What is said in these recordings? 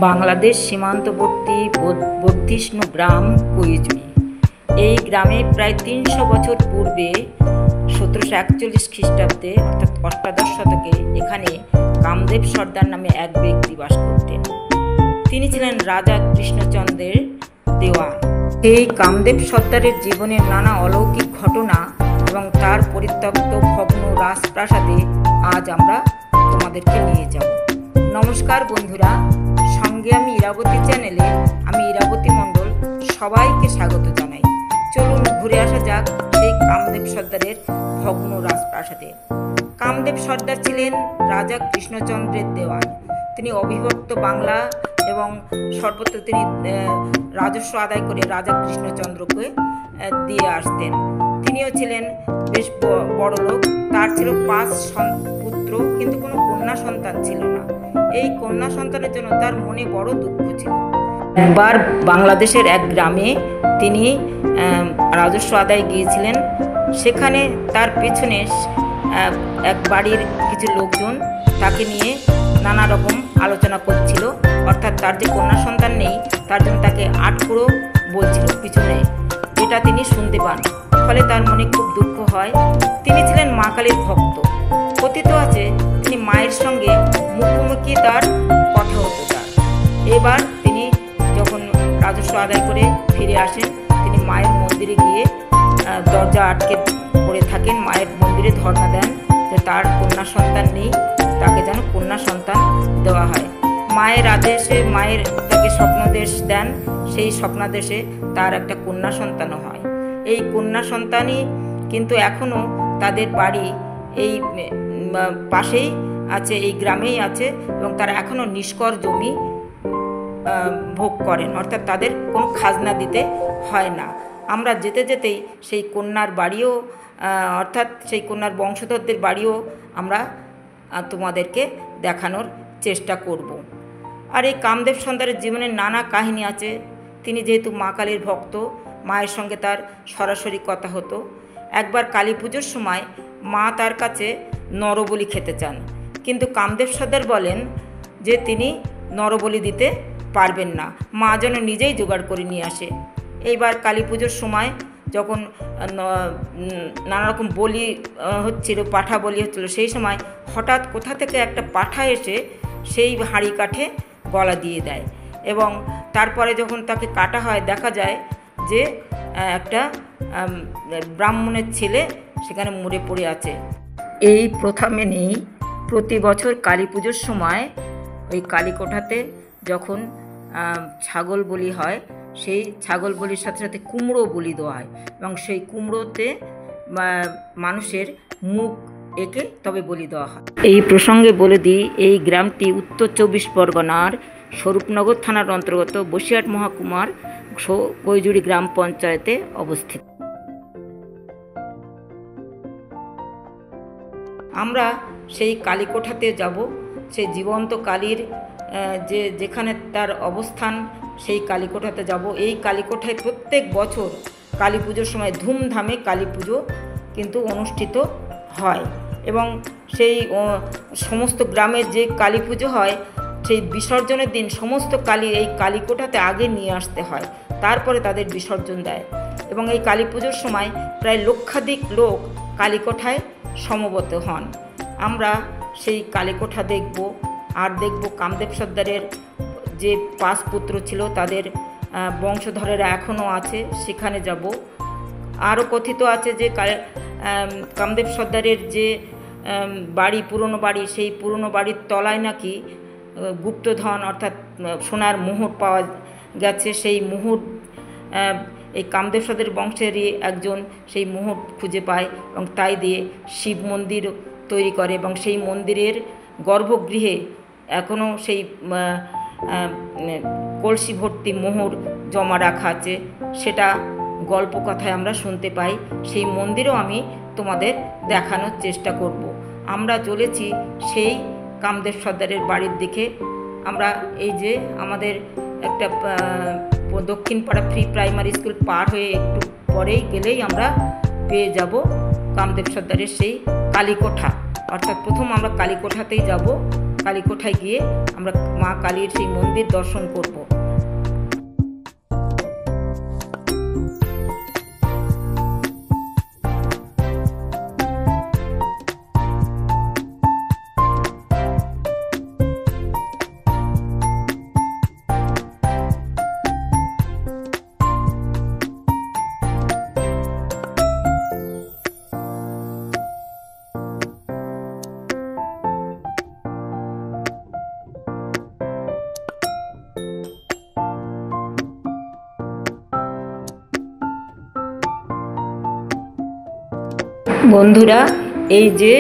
বাংলাদেশ সীমান্তবর্তী বর্ধিষ্ণু গ্রাম কৈজুড়ি। এই গ্রামে প্রায় ৩০০ বছর পূর্বে ১৭৪১ খ্রিস্টাব্দে অর্থাৎ অষ্টাদশ শতকে এখানে কামদেব সর্দার নামে এক ব্যক্তি বাস করতেন। তিনি ছিলেন রাজা কৃষ্ণচন্দ্রের দেওয়ান। এই কামদেব সর্দারের জীবনের নানা অলৌকিক ঘটনা এবং তার পরিত্যক্ত ভগ্ন রাজপ্রাসাদে আজ আমরা তোমাদেরকে নিয়ে যাব। নমস্কার বন্ধুরা, সঙ্গে আমি ইরাবতী চ্যানেলে আমি ইরাবতী মণ্ডল সবাইকে স্বাগত জানাই। চলুন ঘুরে আসা যাক সেই কামদেব সর্দারের ভগ্ন রাজপ্রাসাদে। কামদেব সর্দার ছিলেন রাজা কৃষ্ণচন্দ্রের দেওয়ান। তিনি অবিভক্ত বাংলা এবং সর্বত্র তিনি রাজস্ব আদায় করে রাজা কৃষ্ণচন্দ্রকে দিয়ে আসতেন। তিনিও ছিলেন বেশ বড় লোক। তার ছিল ৫ পুত্র, কিন্তু কোনো কন্যা সন্তান ছিল না। এই কন্যা সন্তানের জন্য তার মনে বড় দুঃখ ছিল। একবার বাংলাদেশের এক গ্রামে তিনি রাজস্ব আদায় গিয়েছিলেন। সেখানে তার পেছনে এক বাড়ির কিছু লোকজন তাকে নিয়ে নানা রকম আলোচনা করছিল, অর্থাৎ তার যে কন্যা সন্তান নেই তার জন্য তাকে আটকুড়ো বলছিল পিছনে। এটা তিনি শুনতে পান, ফলে তার মনে খুব দুঃখ হয়। তিনি ছিলেন মা কালীর ভক্ত। কথিত আছে তিনি মায়ের সঙ্গে মুখোমুখি তার কথা হতো তার। এবার তিনি যখন রাজস্ব আদায় করে ফিরে আসেন, তিনি মায়ের মন্দিরে গিয়ে দরজা আটকে পড়ে থাকেন। মায়ের মন্দিরে ধর্ণা দেন যে তার কন্যা সন্তান নেই, তাকে যেন কন্যা সন্তান দেওয়া হয়। মায়ের আদেশে মায়ের তাকে স্বপ্নাদেশ দেন। সেই স্বপ্নাদেশে তার একটা কন্যা সন্তানও হয়। এই কন্যা সন্তানই কিন্তু এখনও তাদের বাড়ি এই পাশেই আছে, এই গ্রামেই আছে, এবং তারা এখনও নিষ্কর জমি ভোগ করেন, অর্থাৎ তাদের কোনো খাজনা দিতে হয় না। আমরা যেতে যেতেই সেই কন্যার বাড়িও অর্থাৎ সেই কন্যার বংশধরদের বাড়িও আমরা তোমাদেরকে দেখানোর চেষ্টা করব। আর এই কামদেব সর্দারের জীবনের নানা কাহিনী আছে। তিনি যেহেতু মা কালীর ভক্ত, মায়ের সঙ্গে তার সরাসরি কথা হতো। একবার কালী পুজোর সময় মা তার কাছে নরবলি খেতে চান, কিন্তু কামদেব সর্দার বলেন যে তিনি নরবলি দিতে পারবেন না, মা যেন নিজেই জোগাড় করে নিয়ে আসে। এইবার কালী পুজোর সময় যখন নানা রকম বলি হচ্ছিল, পাঠা বলি হচ্ছিল, সেই সময় হঠাৎ কোথা থেকে একটা পাঠা এসে সেই হাঁড়ি কাঠে গলা দিয়ে দেয়, এবং তারপরে যখন তাকে কাটা হয় দেখা যায় যে একটা ব্রাহ্মণের ছেলে সেখানে মরে পড়ে আছে। এই প্রথা মেনেই প্রতি বছর কালী পুজোর সময় ওই কালীকোঠাতে যখন ছাগল বলি হয়, সেই ছাগল বলির সাথে সাথে কুমড়ো বলি দেওয়া হয়, এবং সেই কুমড়োতে মানুষের মুখ এঁকে তবে বলি দেওয়া হয়। এই প্রসঙ্গে বলে দিই, এই গ্রামটি উত্তর ২৪ পরগনার স্বরূপনগর থানার অন্তর্গত বসিরহাট মহকুমার কৈজুড়ি গ্রাম পঞ্চায়েতে অবস্থিত। আমরা সেই কালীকোঠাতে যাব। সেই জীবন্ত কালীর যেখানে তার অবস্থান, সেই কালীকোঠাতে যাব। এই কালীকোঠায় প্রত্যেক বছর কালী পুজোর সময় ধুমধামে কালী পুজো কিন্তু অনুষ্ঠিত হয়, এবং সেই সমস্ত গ্রামে যে কালী পুজো হয় সেই বিসর্জনের দিন সমস্ত কালী এই কালীকোঠাতে আগে নিয়ে আসতে হয়, তারপরে তাদের বিসর্জন দেয়। এবং এই কালী পুজোর সময় প্রায় লক্ষাধিক লোক কালীকোঠায় সমবেত হন। আমরা সেই কালীকোঠা দেখব, আর দেখব কামদেব সর্দারের যে ৫ পুত্র ছিল তাদের বংশধরেরা এখনও আছে, সেখানে যাব। আরও কথিত আছে যে কামদেব সর্দারের যে বাড়ি, পুরনো বাড়ি, সেই পুরনো বাড়ির তলায় নাকি গুপ্তধন অর্থাৎ সোনার মুহূর্ত পাওয়া গেছে। সেই মুহূর্ত এই কামদেব সর্দারের বংশেরই একজন সেই মুহূর্ত খুঁজে পায়, এবং তাই দিয়ে শিব মন্দির তৈরি করে, এবং সেই মন্দিরের গর্ভগৃহে এখনও সেই কলসি ভর্তি মোহর জমা রাখা আছে। সেটা গল্প কথায় আমরা শুনতে পাই। সেই মন্দিরও আমি তোমাদের দেখানোর চেষ্টা করব। আমরা চলেছি সেই কামদেব সর্দারের বাড়ির দিকে। আমরা এই যে আমাদের একটা দক্ষিণ পাড়া প্রি প্রাইমারি স্কুল পার হয়ে একটু পরেই গেলেই আমরা পেয়ে যাব কামদেব সর্দারের সেই কালীকোঠা। অর্থাৎ প্রথম আমরা কালীকোঠাতেই যাব। কালীকোঠায় গিয়ে আমরা মা কালীর সেই মন্দির দর্শন করব। বন্ধুরা, এই যে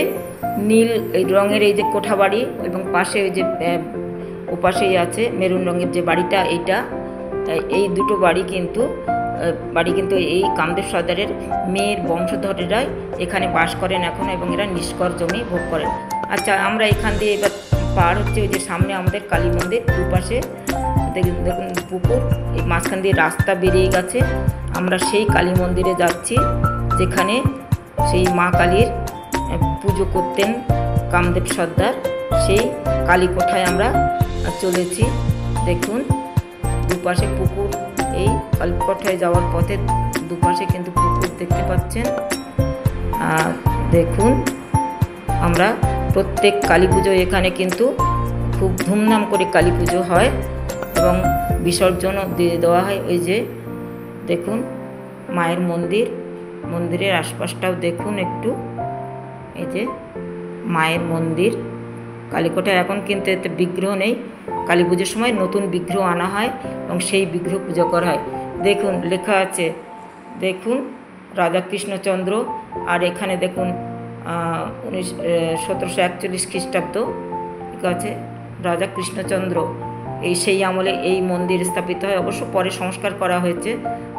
নীল এই রঙের এই যে কোঠাবাড়ি এবং পাশে ওই যে ওপাশেই আছে মেরুন রঙের যে বাড়িটা, এই দুটো বাড়ি কিন্তু এই কামদেব সর্দারের মেয়ের বংশধরেরাই এখানে বাস করেন এখন, এবং এরা নিষ্কর জমি ভোগ করেন। আচ্ছা, আমরা এখান দিয়ে এবার পার হচ্ছে, ওই যে সামনে আমাদের কালী মন্দির, দুপাশে দেখুন পুকুর, এই মাঝখান দিয়ে রাস্তা বেরিয়ে গেছে। আমরা সেই কালী মন্দিরে যাচ্ছি যেখানে সেই মা কালীর পুজো করতেন কামদেব সর্দার। সেই কালীকোঠায় আমরা চলেছি। দেখুন দুপাশে পুকুর, এই কালীকোঠায় যাওয়ার পথে দুপাশে কিন্তু পুকুর দেখতে পাচ্ছেন। আর দেখুন, আমরা প্রত্যেক কালী পুজো এখানে কিন্তু খুব ধুমধাম করে কালী পুজো হয় এবং বিসর্জনও দিয়ে দেওয়া হয়। ওই যে দেখুন মায়ের মন্দির, মন্দিরের আশপাশটাও দেখুন একটু। এই যে মায়ের মন্দির কালীকোঠায় এখন কিন্তু এতে বিগ্রহ নেই, কালী পুজোর সময় নতুন বিগ্রহ আনা হয় এবং সেই বিগ্রহ পুজো করা হয়। দেখুন লেখা আছে, দেখুন রাজা কৃষ্ণচন্দ্র, আর এখানে দেখুন 1741 খ্রিস্টাব্দ ঠিক আছে, রাজা কৃষ্ণচন্দ্র এই সেই আমলে এই মন্দির স্থাপিত হয়। অবশ্য পরে সংস্কার করা হয়েছে,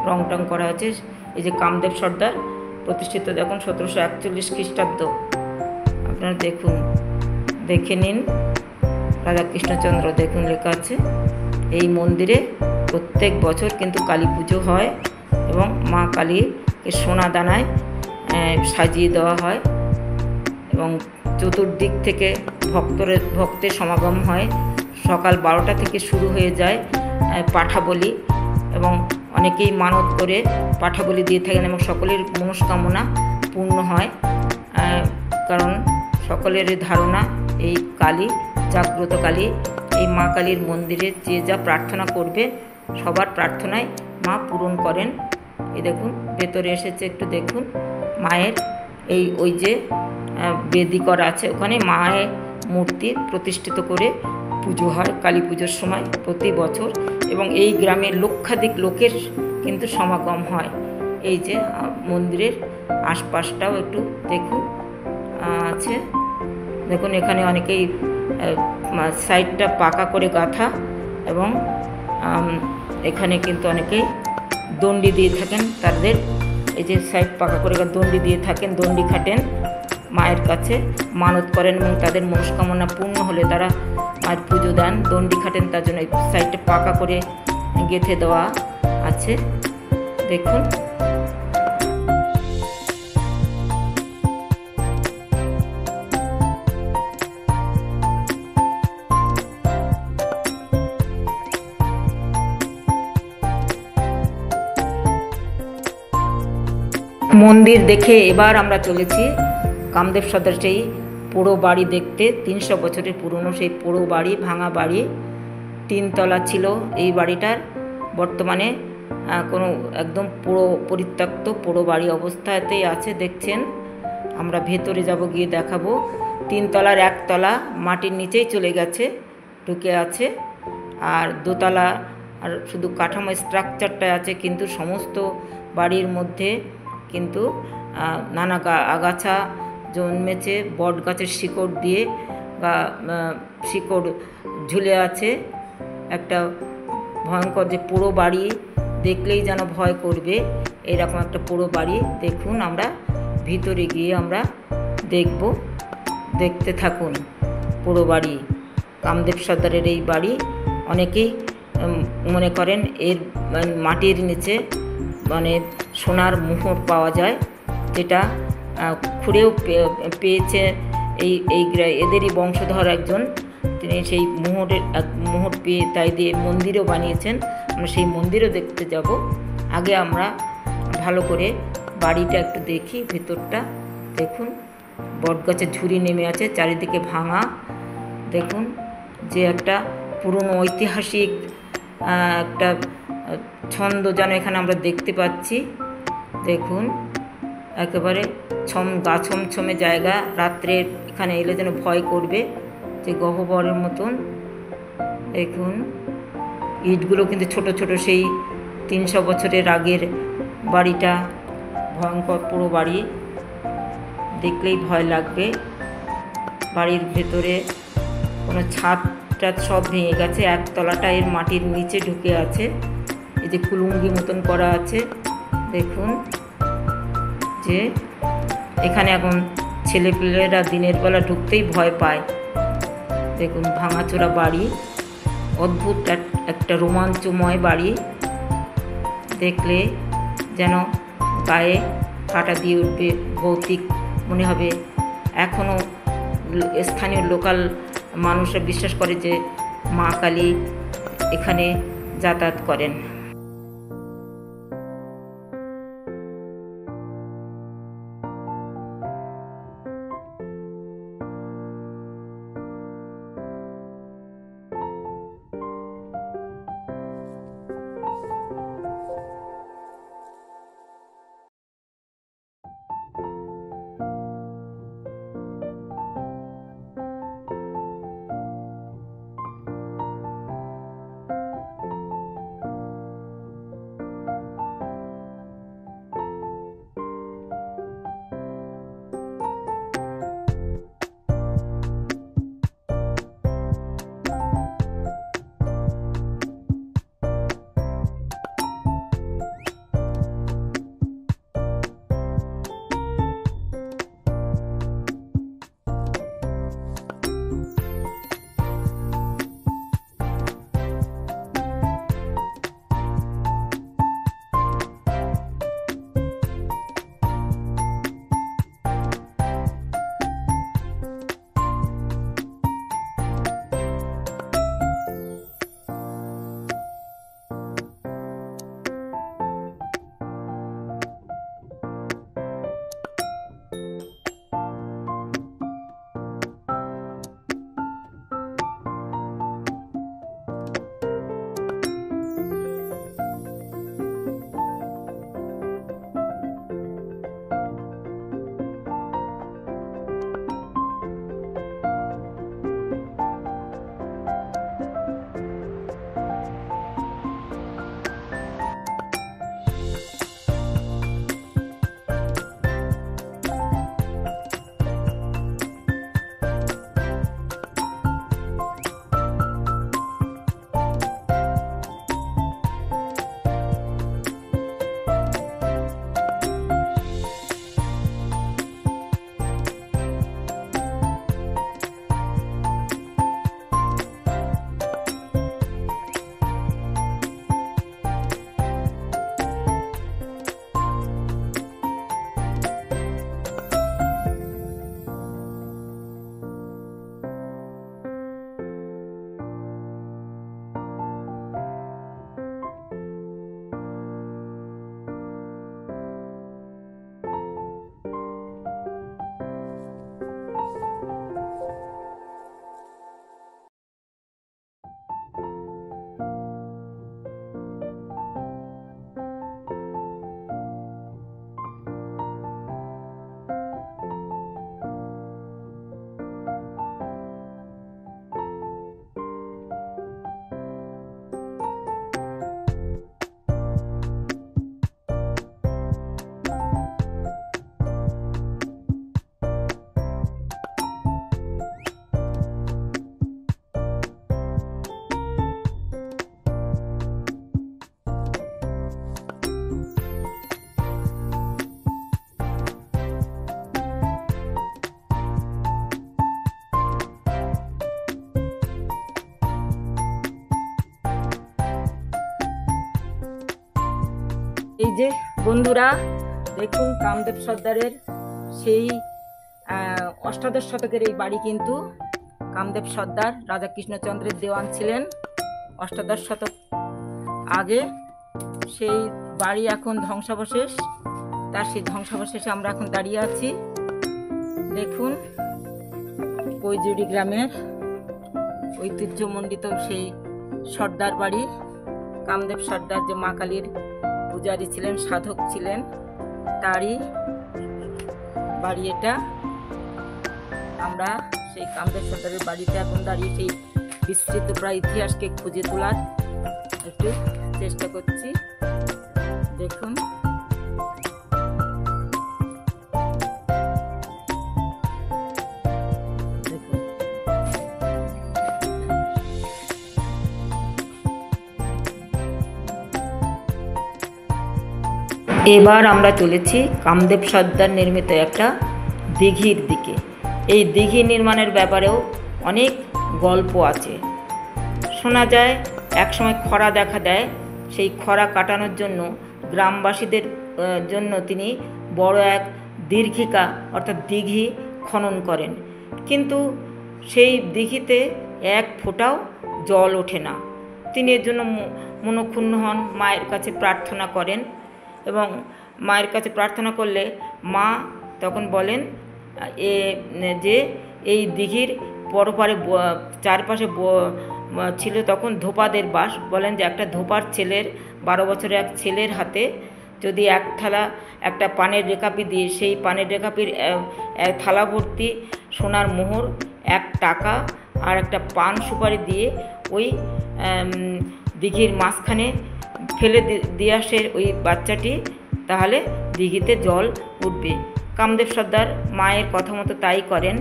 রং টং করা হয়েছে। এই যে কামদেব সর্দার প্রতিষ্ঠিত দেখুন 1741 খ্রিস্টাব্দ, আপনারা দেখুন, দেখে নিন রাজা কৃষ্ণচন্দ্র, দেখুন লেখা আছে। এই মন্দিরে প্রত্যেক বছর কিন্তু কালী পুজো হয় এবং মা কালীকে সোনা দানায় সাজিয়ে দেওয়া হয় এবং চতুর্দিক থেকে ভক্তের সমাগম হয়। সকাল 12টা থেকে শুরু হয়ে যায় পাঠা বলি, এবং অনেকেই মানত করে পাঠা বলি দিয়ে থাকেন এবং সকলের মনস্কামনা পূর্ণ হয়। কারণ সকলের ধারণা এই কালী, জাগ্রত কালী, এই মা কালীর মন্দিরে যে যা প্রার্থনা করবে সবার প্রার্থনায় মা পূরণ করেন। এই দেখুন ভেতরে এসেছে, একটু দেখুন মায়ের এই ওই যে বেদি করা আছে, ওখানে মায়ের মূর্তি প্রতিষ্ঠিত করে পুজো হয় কালী পুজোর সময় প্রতি বছর, এবং এই গ্রামের লক্ষাধিক লোকের কিন্তু সমাগম হয়। এই যে মন্দিরের আশপাশটাও একটু দেখুন আছে, দেখুন এখানে অনেকেই সাইডটা পাকা করে গাঁথা, এবং এখানে কিন্তু অনেকেই দণ্ডি দিয়ে থাকেন, তাদের এই যে সাইড পাকা করে দণ্ডি দিয়ে থাকেন, দণ্ডি খাটেন, মায়ের কাছে মানত করেন এবং তাদের মনস্কামনা পূর্ণ হলে তারা মায়ের পুজো দেন, দণ্ডি খাটেন। তার জন্য এই সাইডটা পাকা করে গেঁথে দেওয়া আছে, দেখুন। মন্দির দেখে এবার আমরা চলেছি কামদেব সর্দার সেই পোড়ো বাড়ি দেখতে। 300 বছরের পুরনো সেই পোড়ো বাড়ি, ভাঙা বাড়ি, 3 তলা ছিল এই বাড়িটার। বর্তমানে কোনো একদম পুরো পরিত্যক্ত পোড়ো বাড়ি অবস্থাতেই আছে, দেখছেন। আমরা ভেতরে যাব, গিয়ে দেখাবো। 3 তলার 1 তলা মাটির নিচেই চলে গেছে, ঢুকে আছে, আর 2 তলা আর শুধু কাঠামো স্ট্রাকচারটা আছে, কিন্তু সমস্ত বাড়ির মধ্যে কিন্তু নানা আগাছা জন্মেছে, বট গাছের শিকড় দিয়ে বা শিকড় ঝুলে আছে। একটা ভয়ঙ্কর যে পোড়ো বাড়ি, দেখলেই যেন ভয় করবে এরকম একটা পোড়ো বাড়ি। দেখুন, আমরা ভিতরে গিয়ে আমরা দেখব, দেখতে থাকুন। পোড়ো বাড়ি, কামদেব সর্দারের এই বাড়ি। অনেকেই মনে করেন এর মাটির নিচে মানে সোনার মোহর পাওয়া যায়, যেটা খুঁড়েও পেয়েছে এদেরই বংশধর একজন তিনি সেই মোহর পেয়ে তাই দিয়ে মন্দিরও বানিয়েছেন। আমরা সেই মন্দিরও দেখতে যাব। আগে আমরা ভালো করে বাড়িটা একটু দেখি। ভেতরটা দেখুন, বটগাছের ঝুড়ি নেমে আছে, চারিদিকে ভাঙা। দেখুন যে একটা পুরনো ঐতিহাসিক একটা ছন্দ যেন এখানে আমরা দেখতে পাচ্ছি। দেখুন একেবারে গা ছমছমে জায়গা, রাত্রে এখানে এলে যেন ভয় করবে, যে গহ্বরের মতন। দেখুন ইটগুলো কিন্তু ছোট ছোট, সেই 300 বছরের আগের বাড়িটা। ভয়ঙ্কর পুরো বাড়ি, দেখলেই ভয় লাগবে। বাড়ির ভেতরে কোনো ছাদ সব ভেঙে গেছে, একতলাটা এর মাটির নিচে ঢুকে আছে। এই যে কুলুঙ্গি মতন করা আছে। দেখুন যে এখানে এখন ছেলেপেলেরা দিনের বেলা ঢুকতেই ভয় পায়। দেখুন ভাঙাচোরা বাড়ি, অদ্ভুত একটা রোমাঞ্চময় বাড়ি। দেখলে যেন গায়ে কাটা দিয়ে উঠবে, ভৌতিক মনে হবে। এখনও স্থানীয় লোকাল মানুষরা বিশ্বাস করে যে মা কালী এখানে যাতায়াত করেন। এই যে বন্ধুরা দেখুন, কামদেব সর্দারের সেই অষ্টাদশ শতকের এই বাড়ি কিন্তু কামদেব সর্দার রাজা কৃষ্ণচন্দ্রের দেওয়ান ছিলেন অষ্টাদশ শতক আগে। সেই বাড়ি এখন ধ্বংসাবশেষ, তার সেই ধ্বংসাবশেষে আমরা এখন দাঁড়িয়ে আছি। দেখুন কৈজুড়ি গ্রামের ঐতিহ্যমণ্ডিত সেই সর্দার বাড়ি। কামদেব সর্দার যে মা কালীর পূজারী ছিলেন, সাধক ছিলেন, তারই বাড়ি এটা। আমরা সেই কামদেব সর্দারের বাড়িতে এখন দাঁড়িয়ে সেই বিস্তৃত প্রায় ইতিহাসকে খুঁজে তোলার একটু চেষ্টা করছি। দেখুন এবার আমরা চলেছি কামদেব সর্দার নির্মিত একটা দিঘির দিকে। এই দিঘি নির্মাণের ব্যাপারেও অনেক গল্প আছে। শোনা যায় একসময় খরা দেখা দেয়, সেই খরা কাটানোর জন্য গ্রামবাসীদের জন্য তিনি বড় এক দীর্ঘিকা অর্থাৎ দিঘি খনন করেন, কিন্তু সেই দিঘিতে এক ফোঁটাও জল ওঠে না। তিনি এর জন্য মনক্ষুণ্ণ হন, মায়ের কাছে প্রার্থনা করেন এবং মায়ের কাছে প্রার্থনা করলে মা তখন বলেন যে এই দিঘির পরপারে চারপাশে ছিল তখন ধোপাদের বাস। বলেন যে একটা ধোপার ছেলের 12 বছরের এক ছেলের হাতে যদি এক থালা একটা পানের রেকাপি দিয়ে সেই পানের রেকাপির থালা ভর্তি সোনার মোহর, 1 টাকা আর একটা পান সুপারি দিয়ে ওই দিঘির মাঝখানে ফেলে দিয়ে আসে ওই বাচ্চাটি, তাহলে দিঘিতে জল উঠবে। কামদেব সর্দার মায়ের কথা মতো তাই করেন।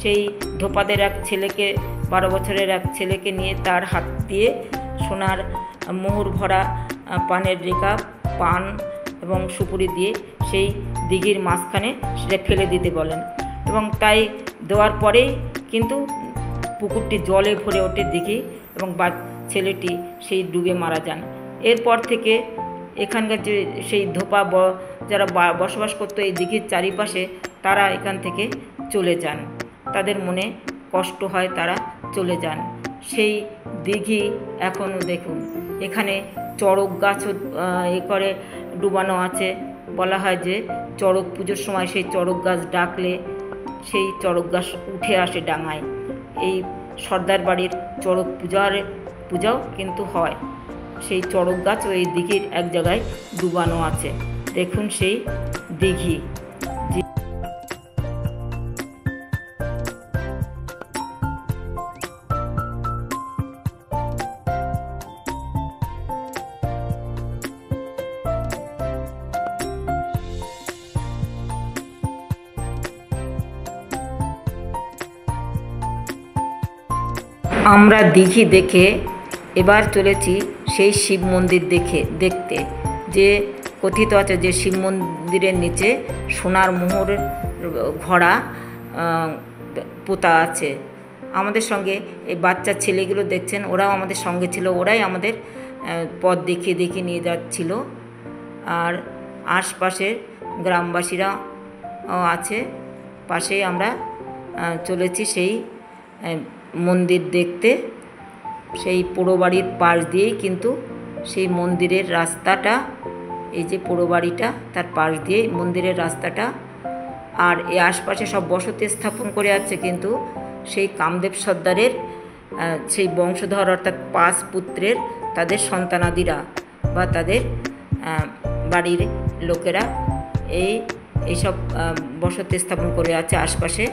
সেই ধোপাদের এক ছেলেকে, 12 বছরের এক ছেলেকে নিয়ে তার হাত দিয়ে সোনার মোহর ভরা পানের রেকাপ, পান এবং সুপুরি দিয়ে সেই দিঘির মাঝখানে সেটা ফেলে দিতে বলেন এবং তাই দেওয়ার পরেই কিন্তু পুকুরটি জলে ভরে ওঠে দিঘি এবং ছেলেটি সেই ডুবে মারা যান। এরপর থেকে এখানকার যে সেই ধোপা যারা বসবাস করতো এই দিঘির চারিপাশে, তারা এখান থেকে চলে যান। তাদের মনে কষ্ট হয়, তারা চলে যান। সেই দিঘি এখনও দেখুন, এখানে চড়ক গাছও করে ডুবানো আছে। বলা হয় যে চড়ক পুজোর সময় সেই চড়ক গাছ ডাকলে সেই চড়ক গাছ উঠে আসে ডাঙায়। এই সর্দার বাড়ির চড়ক পূজাও কিন্তু হয়। সেই চড়ক গাছও এই দিঘির এক জায়গায় ডুবানো আছে। দেখুন সেই দিঘি। আমরা দিঘি দেখে এবার চলেছি সেই শিব মন্দির দেখতে, যে কথিত আছে যে শিব মন্দিরের নিচে সোনার মোহর ঘোড়া পোতা আছে। আমাদের সঙ্গে এই বাচ্চা ছেলেগুলো দেখছেন, ওরাও আমাদের সঙ্গে ছিল, ওরাই আমাদের পথ দেখিয়ে নিয়ে যাচ্ছিল। আর আশপাশের গ্রামবাসীরা আছে, পাশেই আমরা চলেছি সেই মন্দির দেখতে। সেই পোড়ো বাড়ির পাশ দিয়েই কিন্তু সেই মন্দিরের রাস্তাটা, এই যে পোড়ো বাড়িটা তার পাশ দিয়েই মন্দিরের রাস্তাটা। আর এই আশপাশে সব বসতি স্থাপন করে আছে, কিন্তু সেই কামদেব সর্দারের সেই বংশধর অর্থাৎ 5 পুত্রের তাদের সন্তানাদিরা বা তাদের বাড়ির লোকেরা এইসব বসতি স্থাপন করে আছে আশপাশে।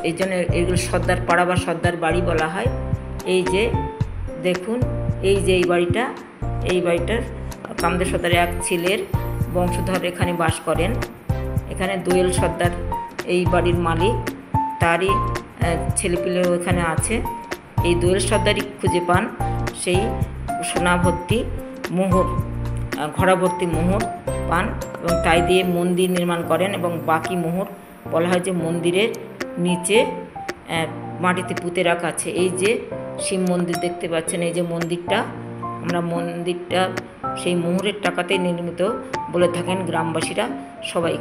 এই জন্য এগুলো সর্দার পাড়া বা সর্দার বাড়ি বলা হয়। এই যে দেখুন, এই যে এই বাড়িটার কামদেব সর্দারের এক ছেলের বংশধর এখানে বাস করেন। এখানে দোয়েল সর্দার এই বাড়ির মালিক, তারই ছেলেপিলেও এখানে আছে। এই দোয়েল সর্দারই খুঁজে পান সেই সোনা ভর্তি মোহর, ঘোড়া ভর্তি মোহর পান এবং তাই দিয়ে মন্দির নির্মাণ করেন। এবং বাকি মোহর বলা হয় যে মন্দিরের নিচে মাটিতে পুঁতে রাখা আছে। এই যে শিব মন্দির দেখতে পাচ্ছেন, এই যে মন্দিরটা, মন্দিরটা সেই মোহরের টাকাতেই নির্মিত বলে থাকেন গ্রামবাসীরা সবাই।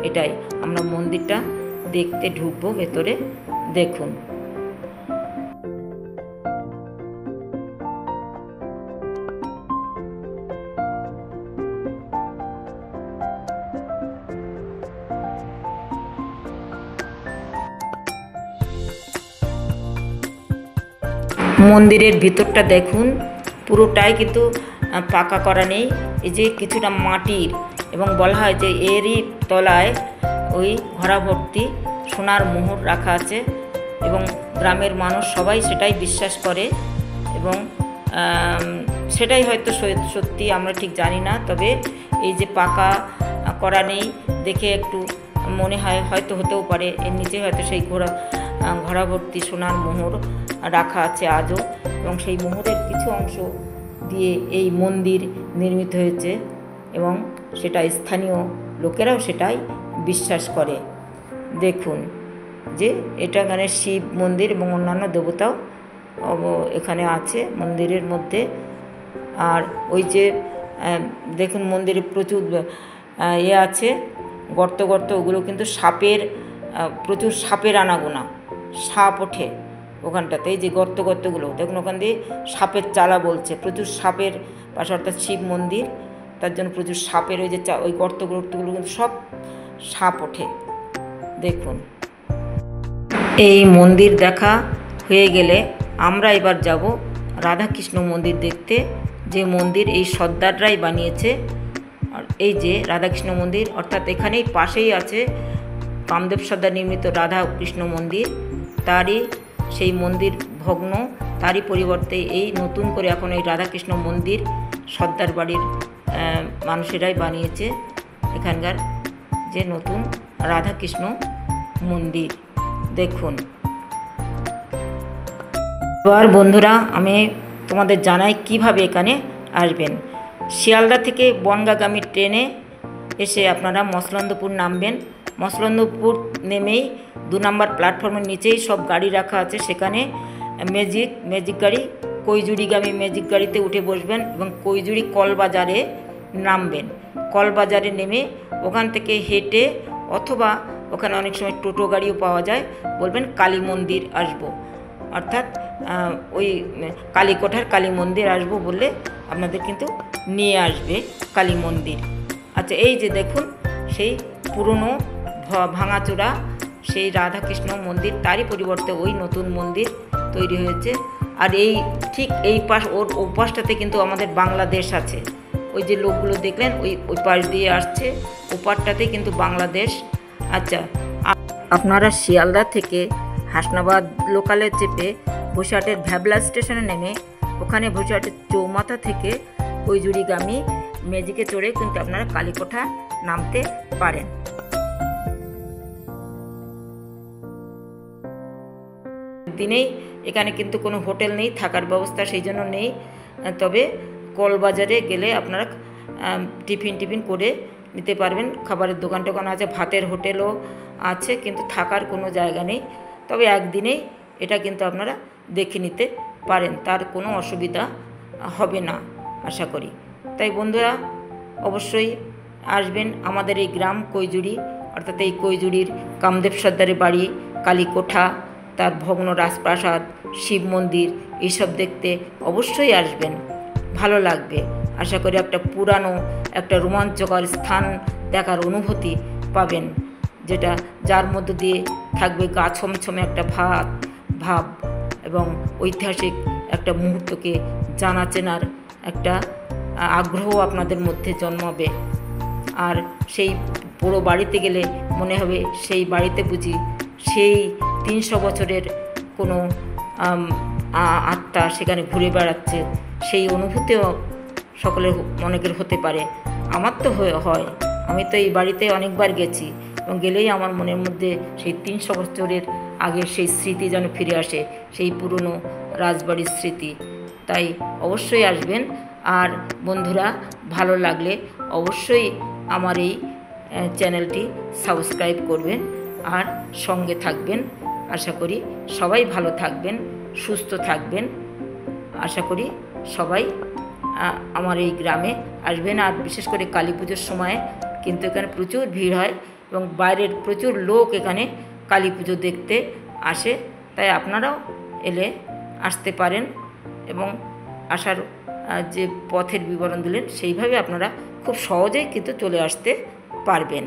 এটাই আমরা মন্দিরটা দেখতে ঢুকবো ভেতরে। দেখুন মন্দিরের ভিতরটা দেখুন, পুরোটাই কিন্তু পাকা করা নেই। এই যে কিছুটা মাটির, এবং বলা হয় যে এরই তলায় ওই ঘোড়া ভর্তি সোনার মোহর রাখা আছে, এবং গ্রামের মানুষ সবাই সেটাই বিশ্বাস করে, এবং সেটাই হয়তো সত্যি, আমরা ঠিক জানি না। তবে এই যে পাকা করা নেই দেখে একটু মনে হয় হয়তো হতেও পারে এর নিচে হয়তো সেই ঘোড়া ভর্তি সোনার মোহর রাখা আছে আজও, এবং সেই মোহরের কিছু অংশ দিয়ে এই মন্দির নির্মিত হয়েছে, এবং সেটা স্থানীয় লোকেরাও সেটাই বিশ্বাস করে। দেখুন যে এটা এখানে শিব মন্দির এবং অন্যান্য দেবতাও এখানে আছে মন্দিরের মধ্যে। আর ওই যে দেখুন মন্দিরে প্রচুর আছে গর্ত, ওগুলো কিন্তু সাপের, প্রচুর সাপের আনাগোনা, সাপ ওঠে ওখানটাতে। এই যে গর্তগুলো দেখুন, ওখান দিয়ে সাপের চালা বলছে, প্রচুর সাপের পাশে, অর্থাৎ শিব মন্দির, তার জন্য প্রচুর সাপের ওই যে ওই গর্তগুলো কিন্তু সব সাপ ওঠে। দেখুন এই মন্দির দেখা হয়ে গেলে আমরা এবার যাব রাধাকৃষ্ণ মন্দির দেখতে, যে মন্দির এই সর্দাররাই বানিয়েছে। আর এই যে রাধাকৃষ্ণ মন্দির, অর্থাৎ এখানেই পাশেই আছে কামদেব সর্দার নির্মিত রাধাকৃষ্ণ মন্দির, তারই সেই মন্দির ভগ্ন, তারই পরিবর্তে এই নতুন করে এখন এই রাধাকৃষ্ণ মন্দির সর্দার বাড়ির মানুষেরাই বানিয়েছে এখানকার যে নতুন রাধাকৃষ্ণ মন্দির। দেখুন এবার বন্ধুরা আমি তোমাদের জানাই কিভাবে এখানে আসবেন। শিয়ালদা থেকে বনগাগামী ট্রেনে এসে আপনারা মসলন্দপুর নামবেন। মসলন্দপুর নেমেই 2 নম্বর প্ল্যাটফর্মের নিচেই সব গাড়ি রাখা আছে, সেখানে ম্যাজিক গাড়ি, কৈজুড়িগামী ম্যাজিক গাড়িতে উঠে বসবেন এবং কৈজুড়ি কলবাজারে নামবেন। কলবাজারে নেমে ওখান থেকে হেঁটে, অথবা ওখানে অনেক সময় টোটো গাড়িও পাওয়া যায়, বলবেন কালী মন্দির আসবো, অর্থাৎ ওই কালীকোঠার কালী মন্দির আসবো বললে আপনাদের কিন্তু নিয়ে আসবে কালী মন্দির। আচ্ছা এই যে দেখুন সেই পুরনো ভাঙাচোরা সেই রাধাকৃষ্ণ মন্দির, তারই পরিবর্তে ওই নতুন মন্দির তৈরি হয়েছে। আর এই ঠিক এই পাশ, ওর পাশটাতে কিন্তু আমাদের বাংলাদেশ আছে। ওই যে লোকগুলো দেখলেন ওই পাশ দিয়ে আসছে, ওপারটাতে কিন্তু বাংলাদেশ। আচ্ছা আপনারা শিয়ালদা থেকে হাসনাবাদ লোকালে চেপে বসিরহাটের ভ্যাবলা স্টেশনে নেমে ওখানে বসিরহাটের চৌমাথা থেকে কৈজুড়িগামী ম্যাজিকে চড়ে কিন্তু আপনারা কালীকোঠা নামতে পারেন। দিনেই এখানে কিন্তু কোনো হোটেল নেই, থাকার ব্যবস্থা সেই জন্য নেই, তবে কলবাজারে গেলে আপনারা টিফিন করে নিতে পারবেন। খাবারের দোকান টোকান আছে, ভাতের হোটেলও আছে, কিন্তু থাকার কোনো জায়গা নেই। তবে একদিনেই এটা কিন্তু আপনারা দেখে নিতে পারেন, তার কোনো অসুবিধা হবে না আশা করি। তাই বন্ধুরা অবশ্যই আসবেন আমাদের এই গ্রাম কৈজুড়ি, অর্থাৎ এই কৈজুড়ির কামদেব সর্দারের বাড়ি, কালীকোঠা, তার ভগ্ন রাজপ্রাসাদ, শিব মন্দির, এইসব দেখতে অবশ্যই আসবেন, ভালো লাগবে আশা করি। একটা পুরানো, একটা রোমাঞ্চকর স্থান দেখার অনুভূতি পাবেন, যেটা যার মধ্য দিয়ে থাকবে গা ছমছমে একটা ভাব এবং ঐতিহাসিক একটা মুহূর্তকে জানা চেনার একটা আগ্রহ আপনাদের মধ্যে জন্মাবে। আর সেই পুরো বাড়িতে গেলে মনে হবে সেই বাড়িতে বুঝি সেই 300 বছরের কোনো আত্মা সেখানে ঘুরে বেড়াচ্ছে, সেই অনুভূতিও সকলের অনেকের হতে পারে। আমার তো হয়, আমি তো এই বাড়িতে অনেকবার গেছি, এবং গেলেই আমার মনের মধ্যে সেই 300 বছরের আগের সেই স্মৃতি যেন ফিরে আসে, সেই পুরনো রাজবাড়ির স্মৃতি। তাই অবশ্যই আসবেন। আর বন্ধুরা ভালো লাগলে অবশ্যই আমার এই চ্যানেলটি সাবস্ক্রাইব করবেন আর সঙ্গে থাকবেন। আশা করি সবাই ভালো থাকবেন, সুস্থ থাকবেন। আশা করি সবাই আমার এই গ্রামে আসবেন। আর বিশেষ করে কালী পুজোর সময় কিন্তু এখানে প্রচুর ভিড় হয়, এবং বাইরের প্রচুর লোক এখানে কালী পুজো দেখতে আসে। তাই আপনারাও এলে আসতে পারেন, এবং আসার যে পথের বিবরণ দিলেন সেইভাবে আপনারা খুব সহজেই কিন্তু চলে আসতে পারবেন।